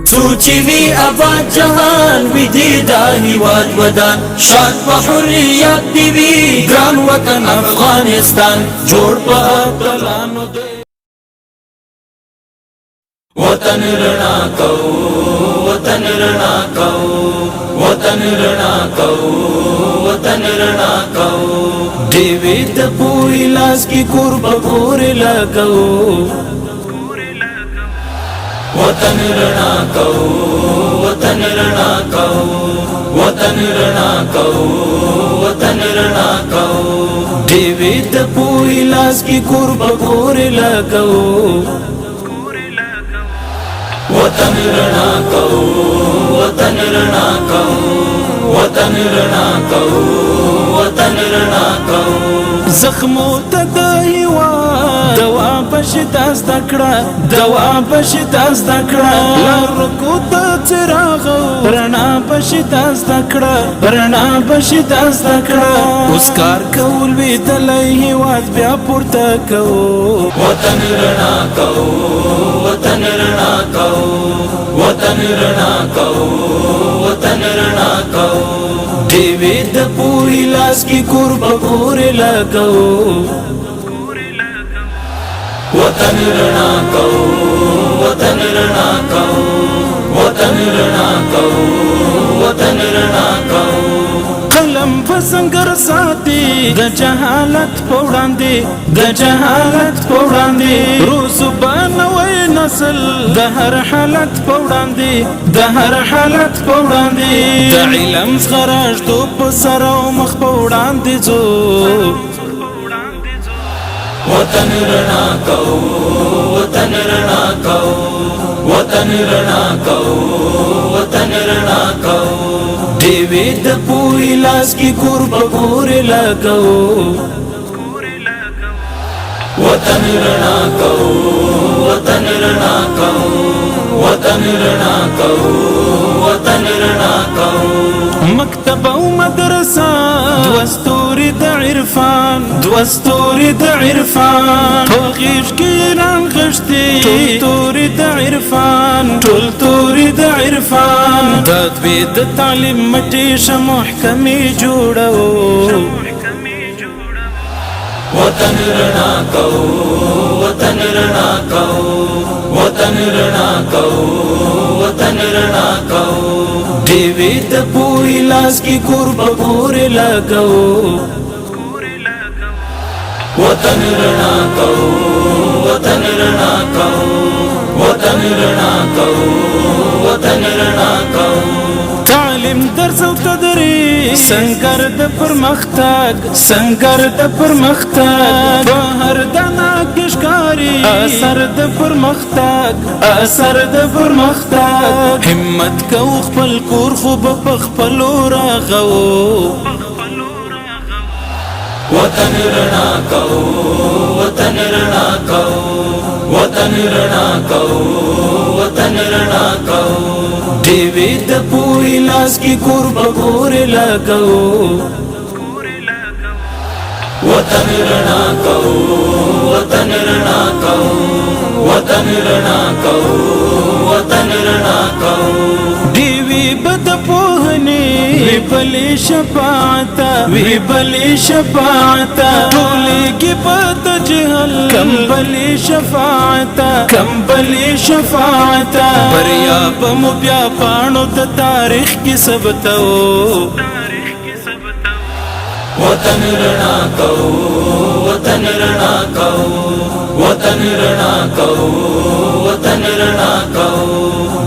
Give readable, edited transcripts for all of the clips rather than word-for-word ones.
سوچوی آباد جهان ویدی داهی واد ودان شاد بحریت دیوی گران وطن افغانستان جوڑ پا اتلانو دے وطن رنا کو وطن رنا کو وطن رنا کو وطن رنا کو دیوی دپوی لاس کی قرب کور لگو وطن رنا کو وطن رنا کو وطن رنا کو وطن رنا کو دیوی دپوی لاس کی قرب کور لگو وطن رنا کو وطن رنا کو وطن رنا کو وطن رنا کو زخمو تدائی واد دوا بشتا زدکڑا دوا بشتا زدکڑا لارکو تا چراغو رنا بشتا زدکڑا رنا بشتا زدکڑا اس کار کول وی دلائی واد بیا پورتا کو وطن رنا کو وطن رنا کو وطن رنا کو وطن رنا کو دیوی دپوی لاس کی قرب کور لگو وطن رنا کو وطن رنا کو وطن رنا کو وطن رنا کو قلم پسنگر ساتي د جهالت پوڑاندي د جهالت پوڑاندي روز بنوي نسل د هر حالت پوڑاندي د هر حالت پوڑاندي د علم خراج تو پسرو مخ پوڑاندي جو وطن رنا کو وطن رنا کو وطن رنا کو وطن رنا کو دیوی دپوی لاس کی قرب کور لگو وطن رنا کو وطن رنا کو وطن رنا کو وطن رنا کو مکتب او مدرسہ دوستوری د عرفان دوستوری د عرفان غیش کی ران غشتی ټول توری د عرفان ټول توری د عرفان داد بی د تعلیم مټی ش محکمی جوړو وطن رنا کو وطن رنا کو وطن رنا کو وطن رنا کو دیوی دپوی لاس کی قرب کور لگو وطن رنا کو وطن رنا کو وطن رنا کو وطن رنا کو تعلیم درس او تدریس سنگر د پرمختګ سنگر د پرمختګ بهر دنا کشکاری اثر د پرمختګ اثر د پرمختګ همت کو خپل کور خو په خپل راغو وطن رنا کو وطن رنا کو وطن رنا کو وطن رنا کو دیوی دپوی لاس کی قرب کور لگو وطن رنا کو وطن رنا کو وطن رنا کو وطن رنا کو دیوی بد پوہنی وی بلی شفاعتا وی بلی شفاعتا ٹولی کی بد جہل کم بلی شفاعتا کم بلی شفاعتا بریا بم بیا پانو د تاریخ کی سبتو وطن رنا کو وطن رنا کو وطن رنا کو وطن رنا کو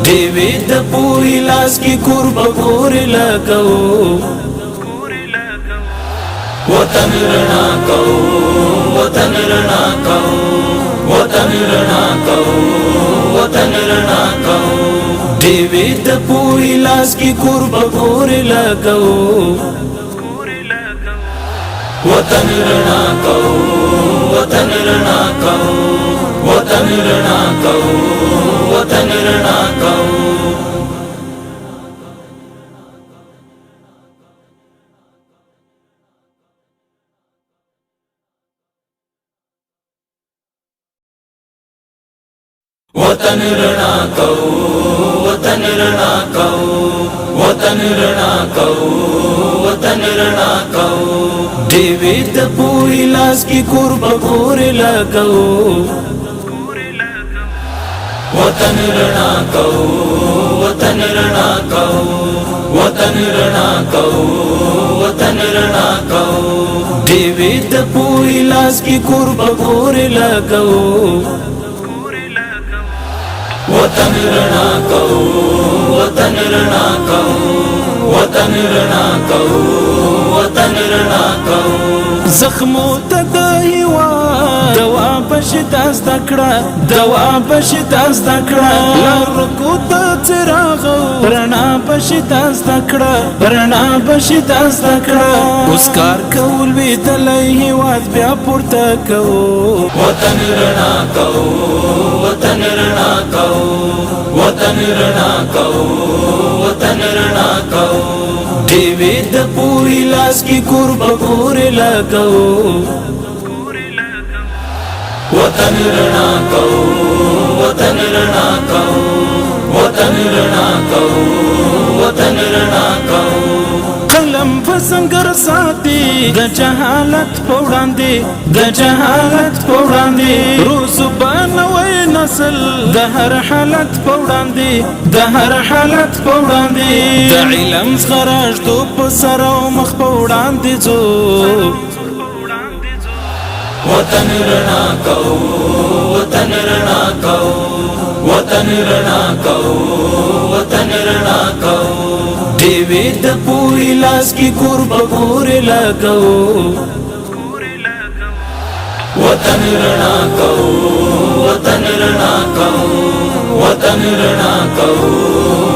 دیوی دپوی لاس کی قرب کور لگو وطن رنا کو وطن رنا کو وطن رنا کو وطن رنا کو دیوی دپوی لاس کی قرب کور لگو وطن رنا کو وطن رنا کو وطن رنا کو وطن رنا کو वतन रना कहो, वतन रना कहो, वतन रना कहो, वतन रना कहो। देवी द पूरी लाश की कुर्ब गोरे लगाओ, वतन रना कहो, वतन रना कहो, वतन रना कहो, वतन रना कहो। देवी द पूरी लाश की कुर्ब गोरे लगाओ, वतन रना कहो, वतन रना कहो, वतन रना कहो, वतन रना कहो। जख्मों ته هیواد دوا بشتا زدکړه، دوا بشتا زدکړه، لارکو ته څراغ رڼا بشتا زدکړه، رڼا بشتا زدکړه. اوس کار کول وی دلای هیواد بیا پورته کوو، وطن رڼا کوو، وطن رڼا کوو، وطن رڼا کوو، وطن رڼا کوو. دیوی د پوری لاس کی قرب گورے لگاؤ، وطن رڼا کوو، وطن رڼا کوو، وطن رڼا کوو، وطن رڼا کوو. قلم وسنگر ساتي د جهالت پوړاندې، د جهالت پوړاندې، روز بنوي نسل د هر حالت پوړاندې، د هر حالت پوړاندې. د علم خراج تو په سر او مخ پوړاندې ځو، وطن رڼا کوو، وطن رڼا کوو، وطن رڼا کوو، وطن رڼا کوو. دیوی د پوری لاس کی قرب گورے لگاؤ، وطن رڼا کوو، وطن رڼا کوو، وطن رڼا کوو،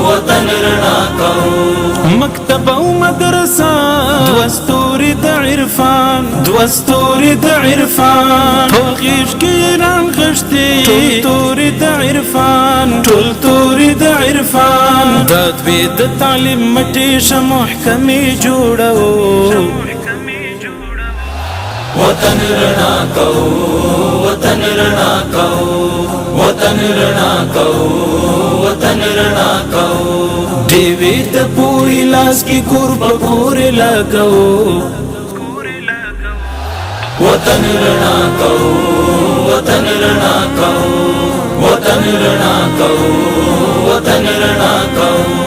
وطن رڼا کوو. مکتب او مدرسه دوستوري د عرفان، دوستوري د عرفان، ټول غیږ کې رانغښتي ټول توري د عرفان، ټول توري د عرفان. د دوی د تعلیم مټې شه محکمې جوړو، وطن رڼا کوو، وطن رڼا کوو، وطن رڼا کوو، وطن رڼا کوو. دیوی د پوری لاس کی قرب گورے لگاؤ، وطن رڼا کوو، وطن رڼا کوو، وطن رڼا کوو، وطن رڼا کوو.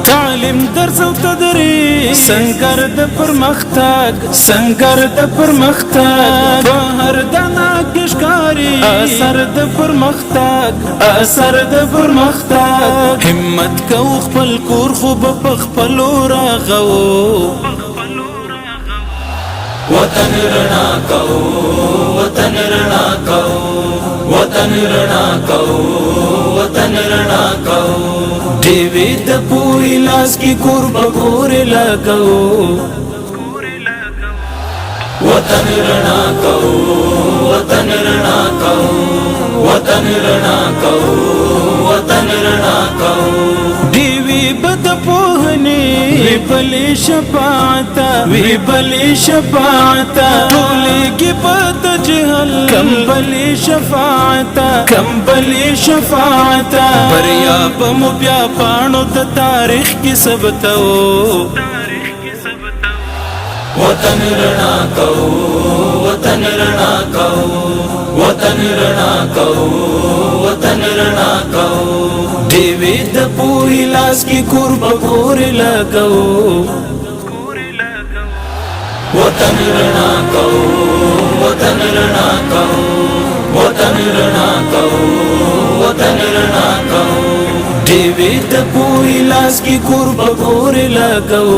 تعلیم درس او تدریس سنگر د پرمختګ، سنگر د پرمختګ، په هر دانه کې ښکاري اثر د پرمختګ، اثر د پرمختګ. همت کوو خپل کور خو په خپلو راغو، وطن رڼا کوو، وطن رڼا کوو، وطن رڼا کوو، وطن رڼا کوو. دیوی د پوری لاس کی قرب گورے لگاؤ، وطن رڼا کوو، وطن رڼا کوو، وطن رڼا کوو، وطن رڼا کوو. دیوی بد پوهنی وی بلی شفاعتا، وی بلی شفاعتا، ټولېږي بد جهل کم بلی شفاعتا، کم بلی شفاعتا. بریا به مو بیا پاڼو د تاریخ کې ثبتو، وطن رڼا کوو، وطن رڼا کوو، وطن رڼا کوو، وطن رڼا کوو. دیوی د پوری لاس کی قرب گورے لگاؤ، وطن رڼا کوو، وطن رڼا کوو، وطن رڼا کوو، وطن رڼا کوو. دیوی د پوری لاس کی قرب گورے لگاؤ.